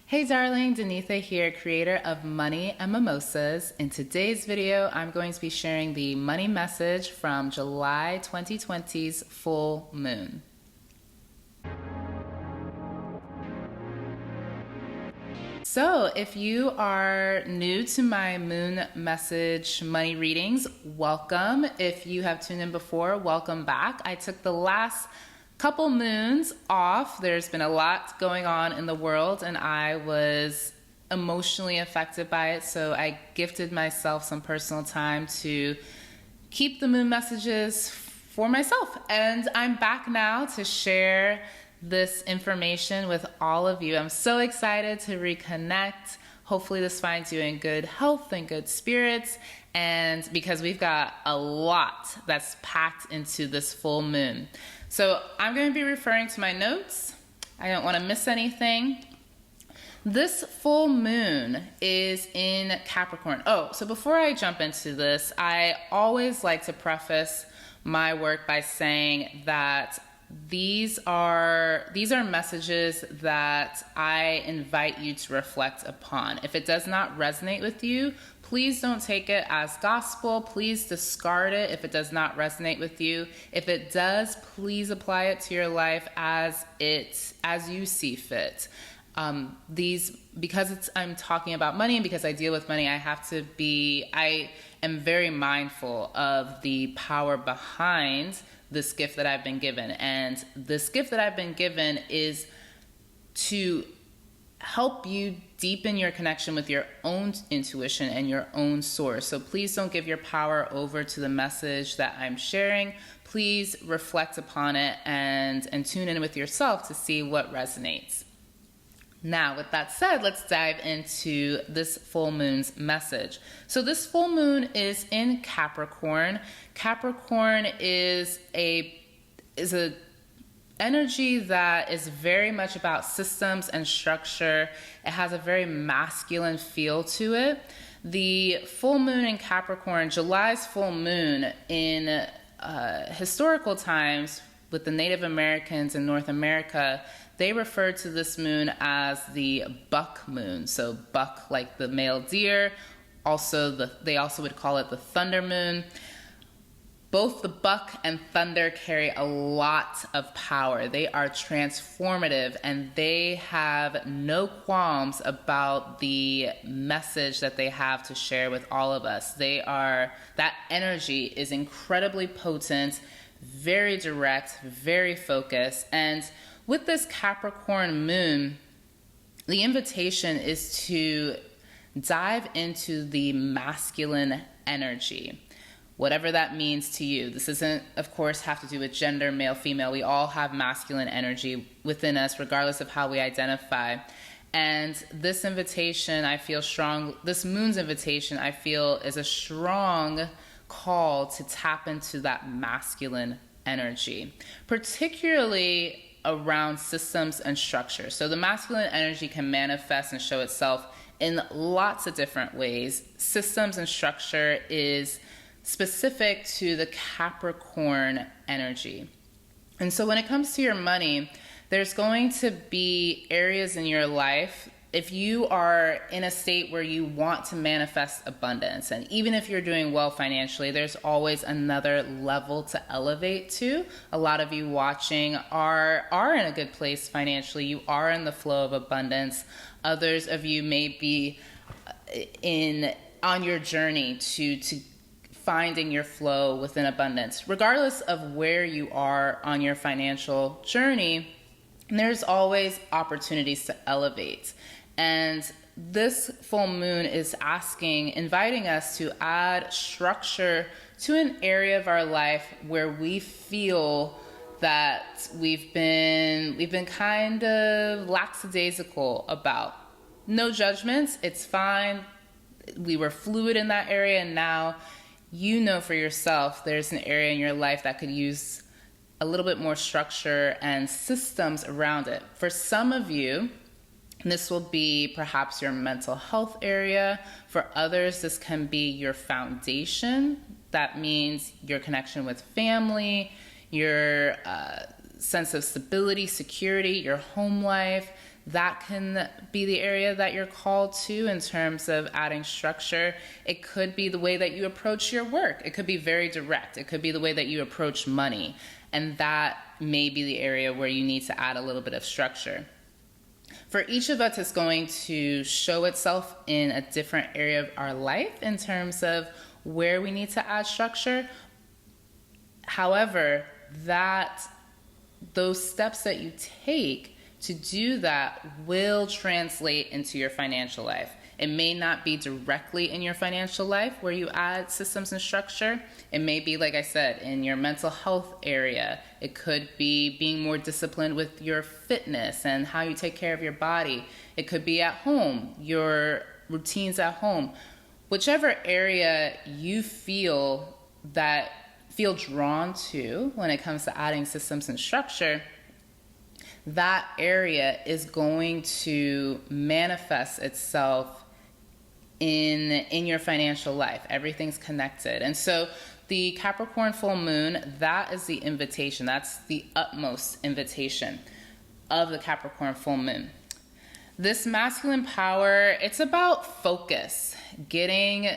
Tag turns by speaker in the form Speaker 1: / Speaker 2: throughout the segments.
Speaker 1: Hey darling, Danetha here, creator of Money and Mimosas. In today's video, I'm going to be sharing the money message from July 2020's full moon. So if you are new to my moon message money readings, welcome. If you have tuned in before, welcome back. I took the last couple moons off. There's been a lot going on in the world and I was emotionally affected by it, so I gifted myself some personal time to keep the moon messages for myself. And I'm back now to share this information with all of you. I'm so excited to reconnect. Hopefully this finds you in good health and good spirits, and because we've got a lot that's packed into this full moon. So I'm going to be referring to my notes. I don't want to miss anything. This full moon is in Capricorn. Oh, so before I jump into this, I always like to preface my work by saying that these are messages that I invite you to reflect upon. If it does not resonate with you, please don't take it as gospel. Please discard it if it does not resonate with you. If it does, please apply it to your life as you see fit. Because I'm talking about money and because I deal with money, I am very mindful of the power behind this gift that I've been given. And this gift that I've been given is to help you deepen your connection with your own intuition and your own source. So please don't give your power over to the message that I'm sharing. Please reflect upon it and tune in with yourself to see what resonates. Now, with that said, let's dive into this full moon's message. So this full moon is in Capricorn. Capricorn is a energy that is very much about systems and structure. It has a very masculine feel to it. The full moon in Capricorn, July's full moon in historical times with the Native Americans in North America, they referred to this moon as the buck moon. So buck like the male deer. They also would call it the thunder moon. Both the buck and thunder carry a lot of power. They are transformative and they have no qualms about the message that they have to share with all of us. That energy is incredibly potent, very direct, very focused. And with this Capricorn moon, the invitation is to dive into the masculine energy. Whatever that means to you. This doesn't, of course, have to do with gender, male, female. We all have masculine energy within us, regardless of how we identify. And this invitation, this moon's invitation, I feel, is a strong call to tap into that masculine energy, particularly around systems and structure. So the masculine energy can manifest and show itself in lots of different ways. Systems and structure is specific to the Capricorn energy. And so when it comes to your money, there's going to be areas in your life, if you are in a state where you want to manifest abundance, and even if you're doing well financially, there's always another level to elevate to. A lot of you watching are in a good place financially. You are in the flow of abundance. Others of you may be on your journey to finding your flow within abundance. Regardless of where you are on your financial journey, there's always opportunities to elevate. And this full moon is inviting us to add structure to an area of our life where we feel that we've been kind of lackadaisical about. No judgments, it's fine. We were fluid in that area, and now you know for yourself there's an area in your life that could use a little bit more structure and systems around it. For some of you, this will be perhaps your mental health area. For others, this can be your foundation. That means your connection with family, your sense of stability, security, your home life. that can be the area that you're called to in terms of adding structure. It could be the way that you approach your work. It could be very direct. It could be the way that you approach money. And that may be the area where you need to add a little bit of structure. For each of us, it's going to show itself in a different area of our life in terms of where we need to add structure. However, those steps that you take to do that will translate into your financial life. It may not be directly in your financial life where you add systems and structure. It may be, like I said, in your mental health area. It could be being more disciplined with your fitness and how you take care of your body. It could be at home, your routines at home. Whichever area you feel drawn to when it comes to adding systems and structure, that area is going to manifest itself in your financial life. Everything's connected. And so the Capricorn full moon, that is the invitation. That's the utmost invitation of the Capricorn full moon. This masculine power, it's about focus, getting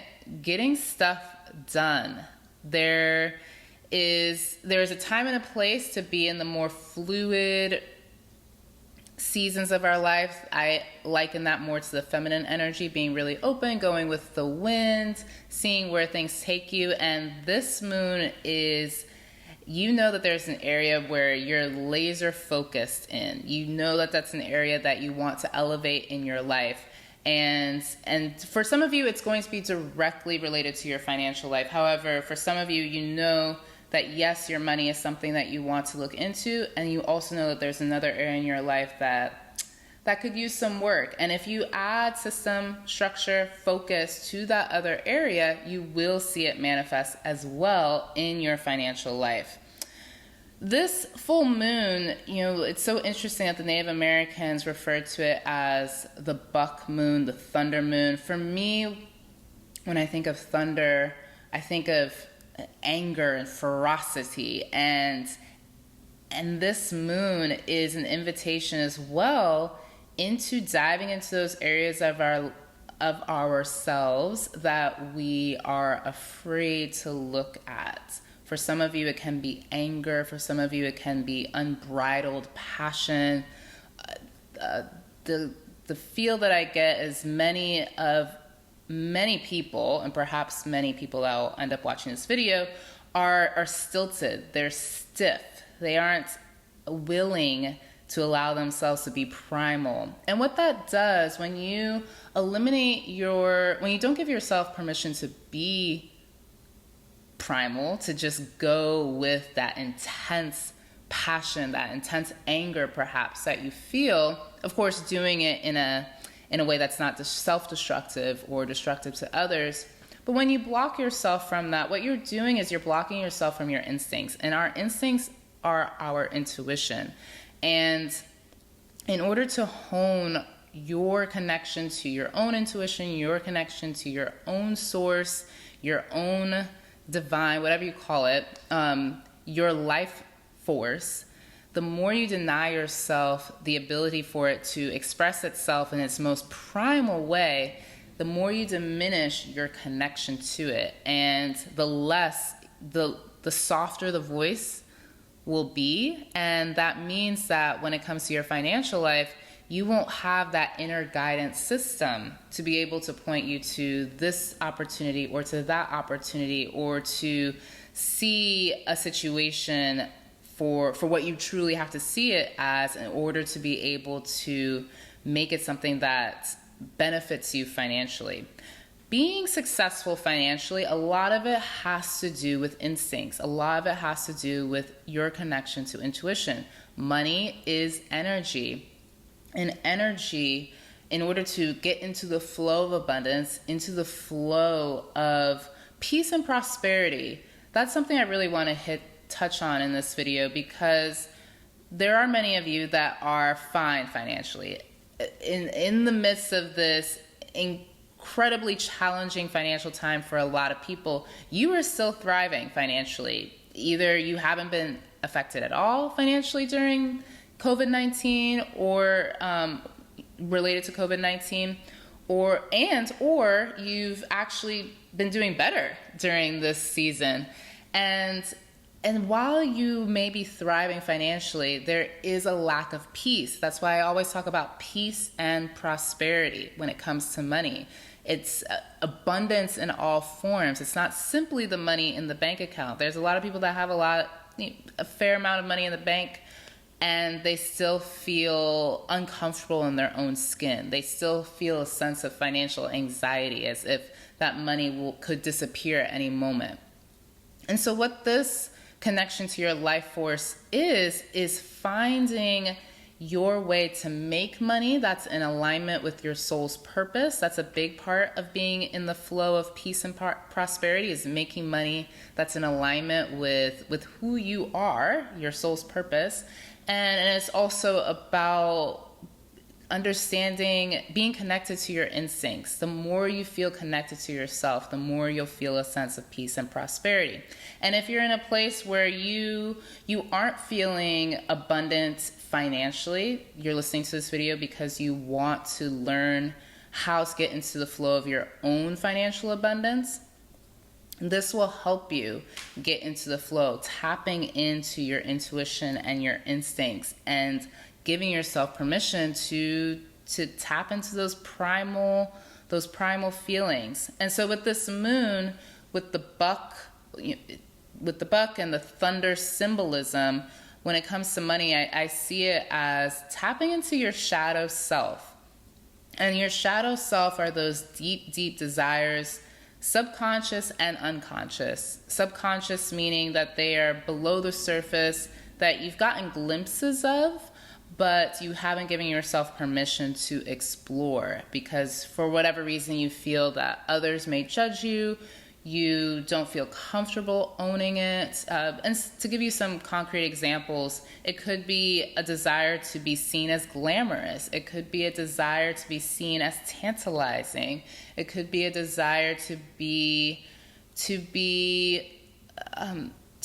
Speaker 1: stuff done. There's a time and a place to be in the more fluid seasons of our life. I liken that more to the feminine energy, being really open, going with the wind, seeing where things take you. And this moon is, you know that there's an area where you're laser focused in. You know that that's an area that you want to elevate in your life. And for some of you, it's going to be directly related to your financial life. However, for some of you, you know that yes, your money is something that you want to look into, and you also know that there's another area in your life that could use some work. And if you add system, structure, focus to that other area, you will see it manifest as well in your financial life. This full moon, it's so interesting that the Native Americans referred to it as the buck moon, the thunder moon. For me, when I think of thunder, I think of anger and ferocity, and this moon is an invitation as well into diving into those areas of ourselves that we are afraid to look at. For some of you, it can be anger. For some of you, it can be unbridled passion. The feel that I get is many people, and perhaps many people that will end up watching this video, are stilted. They're stiff. They aren't willing to allow themselves to be primal. And what that does, when you don't give yourself permission to be primal, to just go with that intense passion, that intense anger perhaps that you feel, of course doing it in a way that's not self-destructive or destructive to others. But when you block yourself from that, what you're doing is you're blocking yourself from your instincts. And our instincts are our intuition. And in order to hone your connection to your own intuition, your connection to your own source, your own divine, whatever you call it, your life force, the more you deny yourself the ability for it to express itself in its most primal way, the more you diminish your connection to it. And the softer the voice will be. And that means that when it comes to your financial life, you won't have that inner guidance system to be able to point you to this opportunity or to that opportunity, or to see a situation for what you truly have to see it as, in order to be able to make it something that benefits you financially. Being successful financially, a lot of it has to do with instincts. A lot of it has to do with your connection to intuition. Money is energy. And energy, in order to get into the flow of abundance, into the flow of peace and prosperity, that's something I really want to touch on in this video, because there are many of you that are fine financially. In the midst of this incredibly challenging financial time for a lot of people, you are still thriving financially. Either you haven't been affected at all financially during COVID-19, or related to COVID-19, or you've actually been doing better during this season. And while you may be thriving financially, there is a lack of peace. That's why I always talk about peace and prosperity when it comes to money. It's abundance in all forms. It's not simply the money in the bank account. There's a lot of people that have a fair amount of money in the bank, and they still feel uncomfortable in their own skin. They still feel a sense of financial anxiety, as if that money could disappear at any moment. And so what this connection to your life force is finding your way to make money that's in alignment with your soul's purpose. That's a big part of being in the flow of peace and prosperity, is making money that's in alignment with who you are, your soul's purpose. And it's also about understanding, being connected to your instincts. The more you feel connected to yourself, the more you'll feel a sense of peace and prosperity. And if you're in a place where you aren't feeling abundant financially, you're listening to this video because you want to learn how to get into the flow of your own financial abundance, this will help you get into the flow, tapping into your intuition and your instincts, and giving yourself permission to tap into those primal feelings. And so with this moon, with the buck and the thunder symbolism, when it comes to money, I see it as tapping into your shadow self. And your shadow self are those deep, deep desires, subconscious and unconscious. Subconscious meaning that they are below the surface, that you've gotten glimpses of, but you haven't given yourself permission to explore, because for whatever reason you feel that others may judge you, you don't feel comfortable owning it. And to give you some concrete examples, it could be a desire to be seen as glamorous. It could be a desire to be seen as tantalizing. It could be a desire to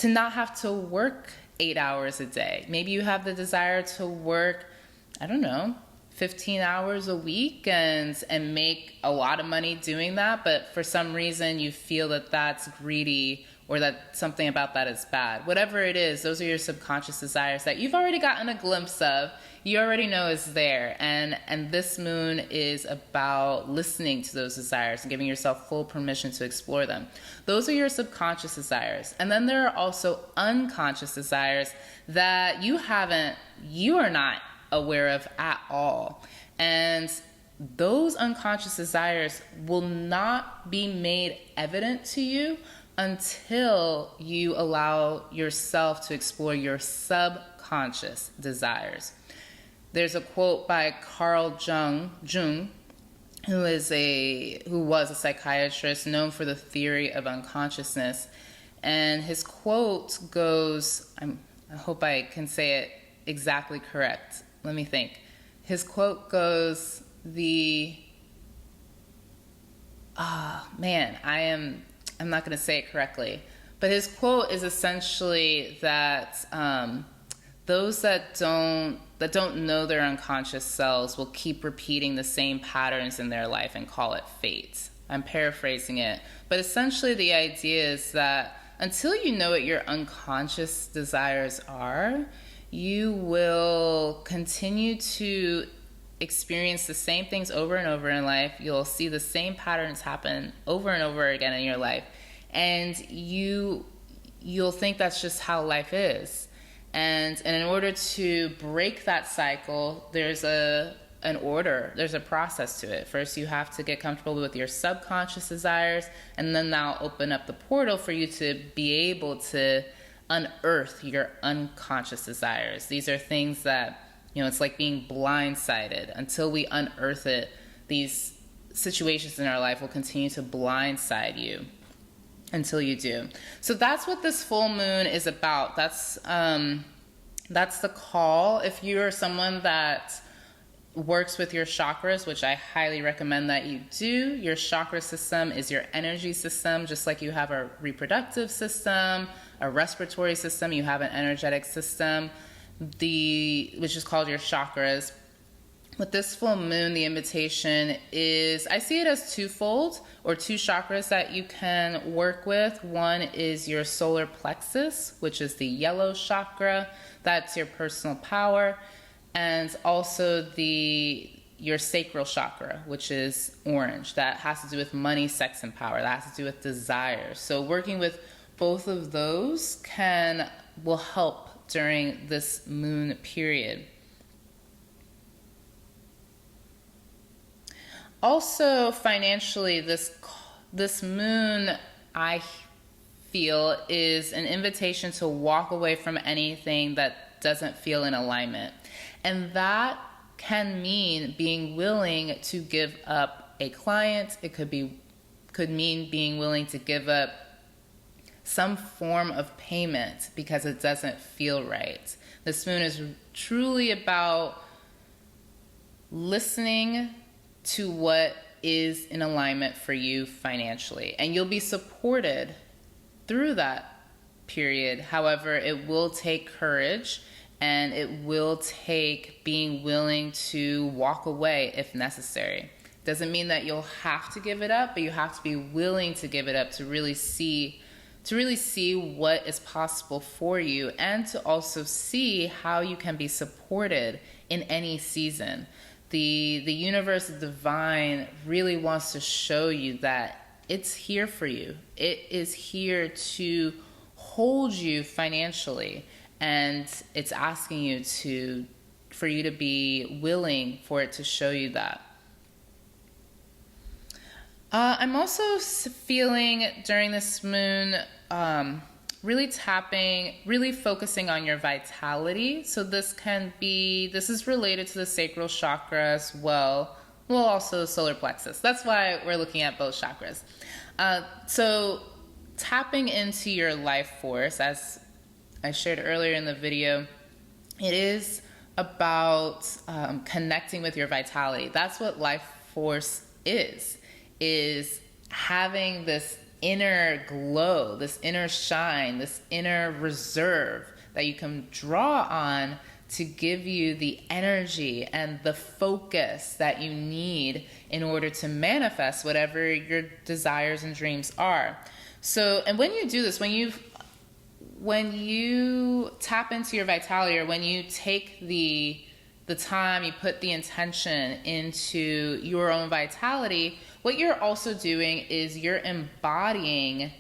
Speaker 1: not have to work 8 hours a day. Maybe you have the desire to work, 15 hours a week and make a lot of money doing that, but for some reason you feel that that's greedy, or that something about that is bad. Whatever it is, those are your subconscious desires that you've already gotten a glimpse of. You already know is there. And this moon is about listening to those desires and giving yourself full permission to explore them. Those are your subconscious desires. And then there are also unconscious desires that you are not aware of at all. And those unconscious desires will not be made evident to you until you allow yourself to explore your subconscious desires. There's a quote by Carl Jung, who was a psychiatrist known for the theory of unconsciousness. And his quote goes, I hope I can say it exactly correct. Let me think. His quote goes, I'm not going to say it correctly, but his quote is essentially that those that don't know their unconscious selves will keep repeating the same patterns in their life and call it fate. I'm paraphrasing it, but essentially the idea is that until you know what your unconscious desires are, you will continue to experience the same things over and over in life. You'll see the same patterns happen over and over again in your life. And you'll think that's just how life is. And in order to break that cycle, there's an order, there's a process to it. First, you have to get comfortable with your subconscious desires, and then that'll open up the portal for you to be able to unearth your unconscious desires. These are things that, it's like being blindsided. Until we unearth it, these situations in our life will continue to blindside you until you do. So that's what this full moon is about. That's the call. If you're someone that works with your chakras, which I highly recommend that you do. Your chakra system is your energy system, just like you have a reproductive system, a respiratory system, you have an energetic system, which is called your chakras. With this full moon, the invitation is, I see it as twofold, or two chakras that you can work with. One is your solar plexus, which is the yellow chakra. That's your personal power. And also your sacral chakra, which is orange. That has to do with money, sex, and power. That has to do with desire. So working with both of those will help during this moon period. Also, financially, this moon, I feel, is an invitation to walk away from anything that doesn't feel in alignment. And that can mean being willing to give up a client. It could mean being willing to give up some form of payment because it doesn't feel right. This moon is truly about listening to what is in alignment for you financially. And you'll be supported through that period. However, it will take courage and it will take being willing to walk away if necessary. Doesn't mean that you'll have to give it up, but you have to be willing to give it up to really see what is possible for you, and to also see how you can be supported in any season. The universe, the divine, really wants to show you that it's here for you. It is here to hold you financially, and it's asking you for you to be willing for it to show you that. I'm also feeling during this moon really focusing on your vitality. So this is related to the sacral chakra as well. Well, also the solar plexus. That's why we're looking at both chakras. So tapping into your life force, as I shared earlier in the video, it is about connecting with your vitality. That's what life force is having this inner glow, this inner shine, this inner reserve that you can draw on to give you the energy and the focus that you need in order to manifest whatever your desires and dreams are. So, and when you do this, when you tap into your vitality, or when you take the time, you put the intention into your own vitality, what you're also doing is you're embodying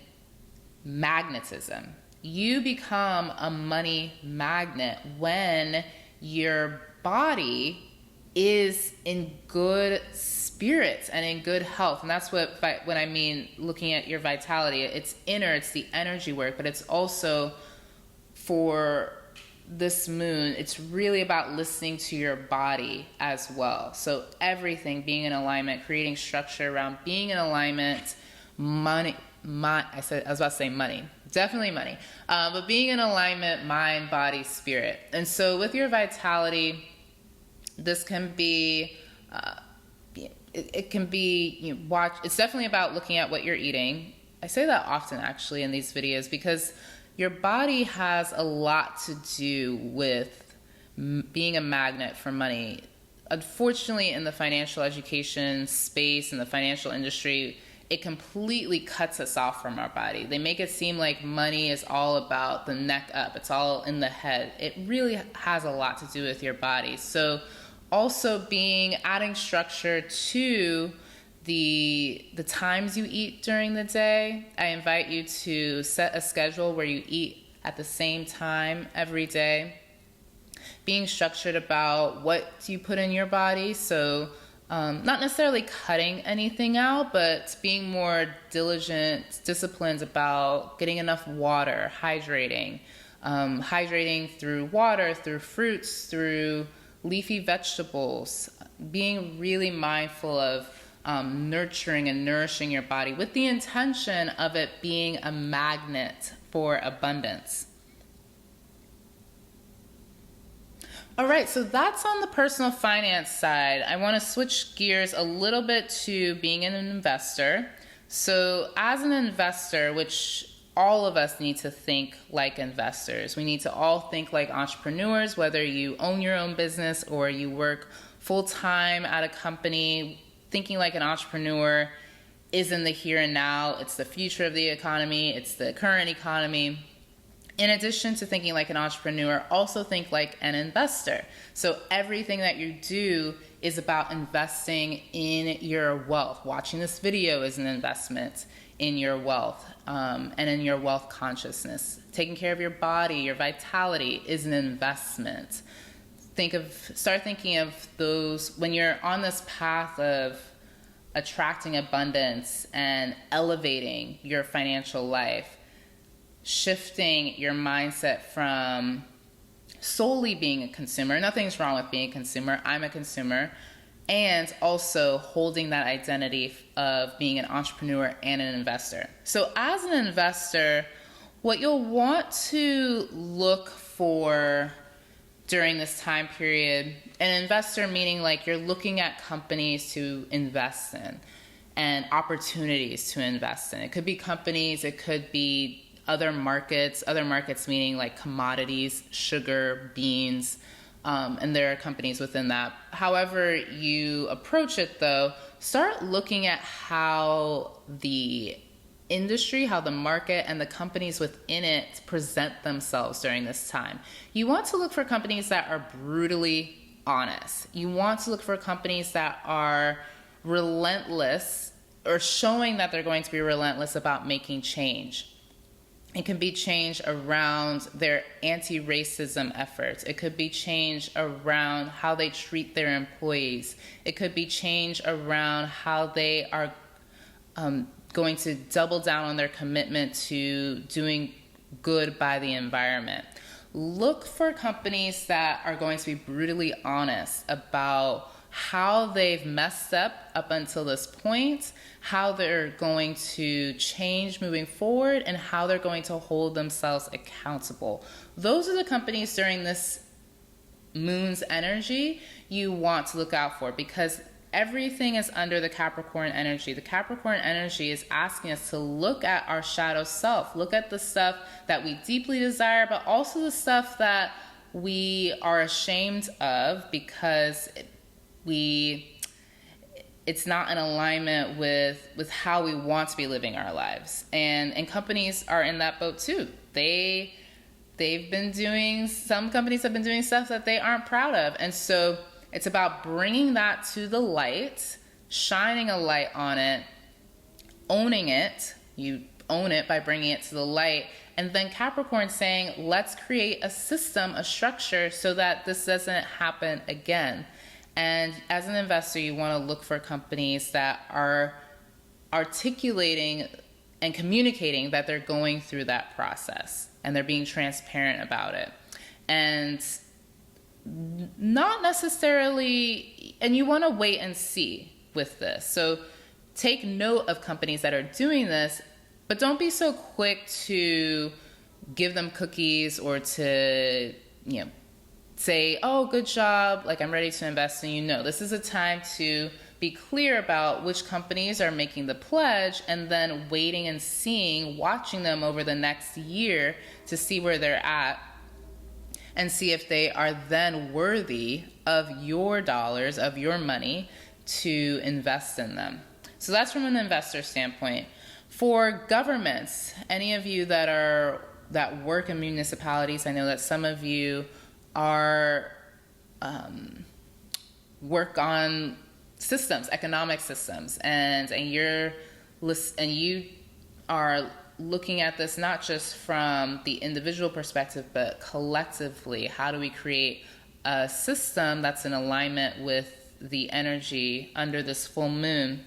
Speaker 1: magnetism. You become a money magnet when your body is in good spirits and in good health. And that's when I mean looking at your vitality. It's inner, it's the energy work, but it's also for this moon, it's really about listening to your body as well. So everything being in alignment, creating structure around being in alignment, money. I was about to say money, definitely money, but being in alignment, mind, body, spirit. And so with your vitality, this can be, it can be, it's definitely about looking at what you're eating. I say that often actually in these videos because your body has a lot to do with being a magnet for money. Unfortunately, in the financial education space, in the financial industry, it completely cuts us off from our body. They make it seem like money is all about the neck up. It's all in the head. It really has a lot to do with your body. So also adding structure to the times you eat during the day. I invite you to set a schedule where you eat at the same time every day. Being structured about what you put in your body. So not necessarily cutting anything out, but being more diligent, disciplined about getting enough water, hydrating through water, through fruits, through leafy vegetables, being really mindful of nurturing and nourishing your body with the intention of it being a magnet for abundance. All right, so that's on the personal finance side. I want to switch gears a little bit to being an investor. So as an investor, which all of us need to think like investors. We need to all think like entrepreneurs, whether you own your own business or you work full-time at a company, thinking like an entrepreneur is in the here and now. It's the future of the economy. It's the current economy. In addition to thinking like an entrepreneur, also think like an investor. So everything that you do is about investing in your wealth. Watching this video is an investment in your wealth and in your wealth consciousness. Taking care of your body, your vitality is an investment. Start thinking of those when you're on this path of attracting abundance and elevating your financial life, shifting your mindset from solely being a consumer. Nothing's wrong with being a consumer. I'm a consumer. And also holding that identity of being an entrepreneur and an investor. So as an investor, what you'll want to look for during this time period, an investor meaning like you're looking at companies to invest in and opportunities to invest in. It could be companies, it could be other markets meaning like commodities, sugar, beans, and there are companies within that. However you approach it though, start looking at how the industry, how the market and the companies within it present themselves during this time. You want to look for companies that are brutally honest. You want to look for companies that are relentless or showing that they're going to be relentless about making change. It can be change around their anti-racism efforts. It could be change around how they treat their employees. It could be change around how they are going to double down on their commitment to doing good by the environment. Look for companies that are going to be brutally honest about how they've messed up until this point, how they're going to change moving forward, and how they're going to hold themselves accountable. Those are the companies during this moon's energy you want to look out for, because everything is under the Capricorn energy. The Capricorn energy is asking us to look at our shadow self, look at the stuff that we deeply desire, but also the stuff that we are ashamed of because it's not in alignment with how we want to be living our lives. And companies are in that boat too. Some companies have been doing stuff that they aren't proud of. And so it's about bringing that to the light, shining a light on it, owning it. You own it by bringing it to the light. And then Capricorn saying, let's create a system, a structure so that this doesn't happen again. And as an investor, you want to look for companies that are articulating and communicating that they're going through that process and they're being transparent about it. And not necessarily, and you want to wait and see with this. So take note of companies that are doing this, but don't be so quick to give them cookies or to, say, oh, good job, like I'm ready to invest in you. No, this is a time to be clear about which companies are making the pledge and then waiting and seeing, watching them over the next year to see where they're at and see if they are then worthy of your dollars, of your money to invest in them. So that's from an investor standpoint. For governments, any of you that work in municipalities, I know that some of you are work on systems, economic systems, and you are looking at this not just from the individual perspective, but collectively. How do we create a system that's in alignment with the energy under this full moon?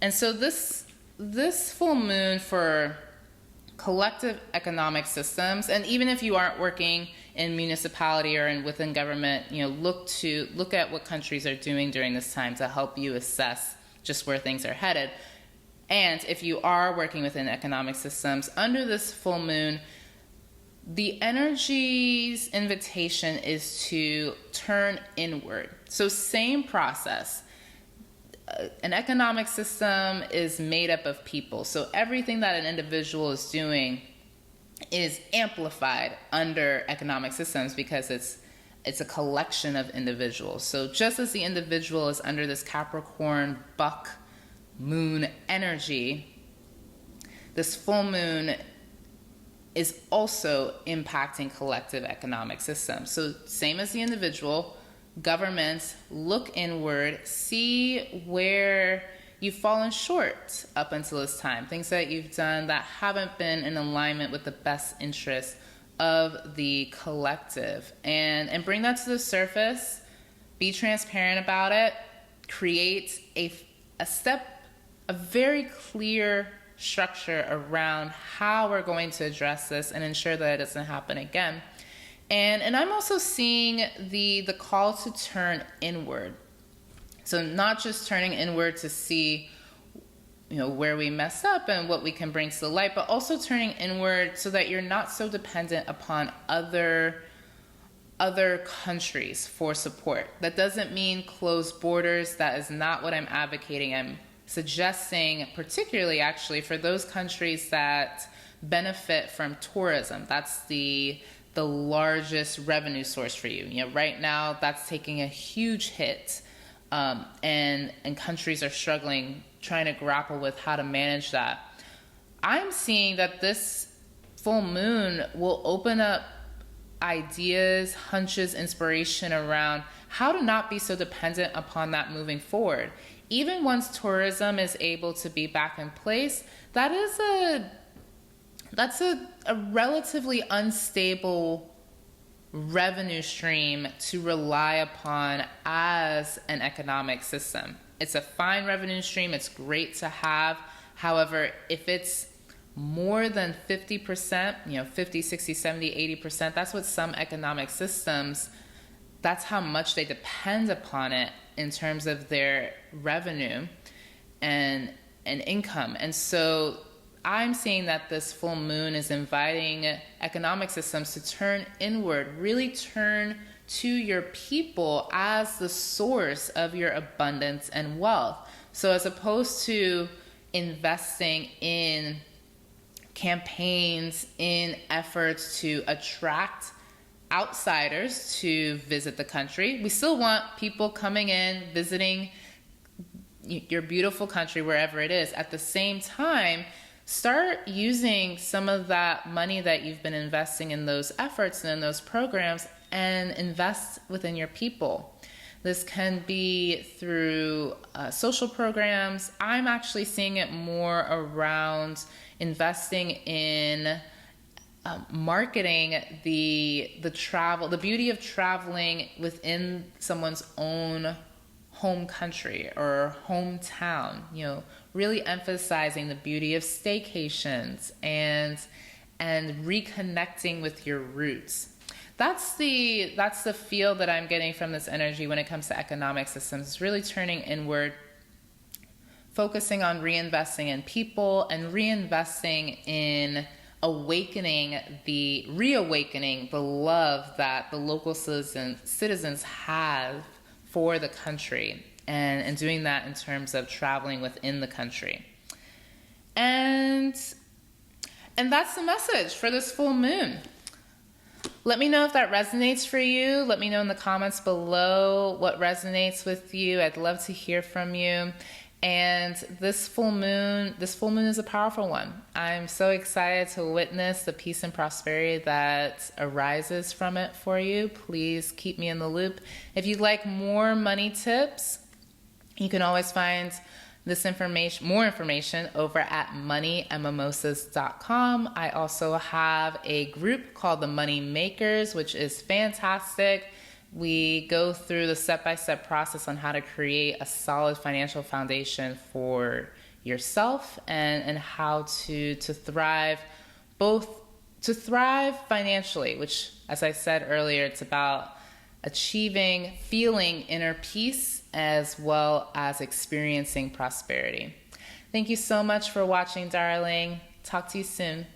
Speaker 1: And so this full moon for collective economic systems, and even if you aren't working in municipality or within government, look at what countries are doing during this time to help you assess just where things are headed. And if you are working within economic systems, under this full moon, the energy's invitation is to turn inward. So same process. An economic system is made up of people. So everything that an individual is doing is amplified under economic systems because it's it's a collection of individuals. So just as the individual is under this Capricorn buck moon energy, this full moon is also impacting collective economic systems. So same as the individual, governments look inward, see where you've fallen short up until this time, things that you've done that haven't been in alignment with the best interests of the collective, and bring that to the surface, be transparent about it, create a very clear structure around how we're going to address this and ensure that it doesn't happen again. And I'm also seeing the call to turn inward. So not just turning inward to see, where we mess up and what we can bring to the light, but also turning inward so that you're not so dependent upon other countries for support. That doesn't mean closed borders. That is not what I'm advocating. I'm suggesting, particularly actually for those countries that benefit from tourism. That's the largest revenue source for you. Right now that's taking a huge hit. And countries are struggling, trying to grapple with how to manage that. I'm seeing that this full moon will open up ideas, hunches, inspiration around how to not be so dependent upon that moving forward. Even once tourism is able to be back in place, that's a relatively unstable revenue stream to rely upon as an economic system. It's a fine revenue stream. It's great to have. However, if it's more than 50%, 50, 60, 70, 80%, that's what some economic systems, that's how much they depend upon it in terms of their revenue and income. And so I'm seeing that this full moon is inviting economic systems to turn inward, really turn to your people as the source of your abundance and wealth. So as opposed to investing in campaigns, in efforts to attract outsiders to visit the country, we still want people coming in, visiting your beautiful country, wherever it is. At the same time, start using some of that money that you've been investing in those efforts and in those programs and invest within your people. This can be through social programs. I'm actually seeing it more around investing in marketing the travel, the beauty of traveling within someone's own home country or hometown, really emphasizing the beauty of staycations and reconnecting with your roots. That's the feel that I'm getting from this energy when it comes to economic systems. It's really turning inward, focusing on reinvesting in people and reinvesting in reawakening the love that the local citizens have for the country, and doing that in terms of traveling within the country. And that's the message for this full moon. Let me know if that resonates for you. Let me know in the comments below what resonates with you. I'd love to hear from you. And this full moon is a powerful one. I'm so excited to witness the peace and prosperity that arises from it for you. Please keep me in the loop. If you'd like more money tips, you can always find more information over at moneymimosas.com. I also have a group called the Money Makers, which is fantastic. We go through the step-by-step process on how to create a solid financial foundation for yourself and how to thrive, to thrive financially, which, as I said earlier, it's about feeling inner peace as well as experiencing prosperity. Thank you so much for watching, darling. Talk to you soon.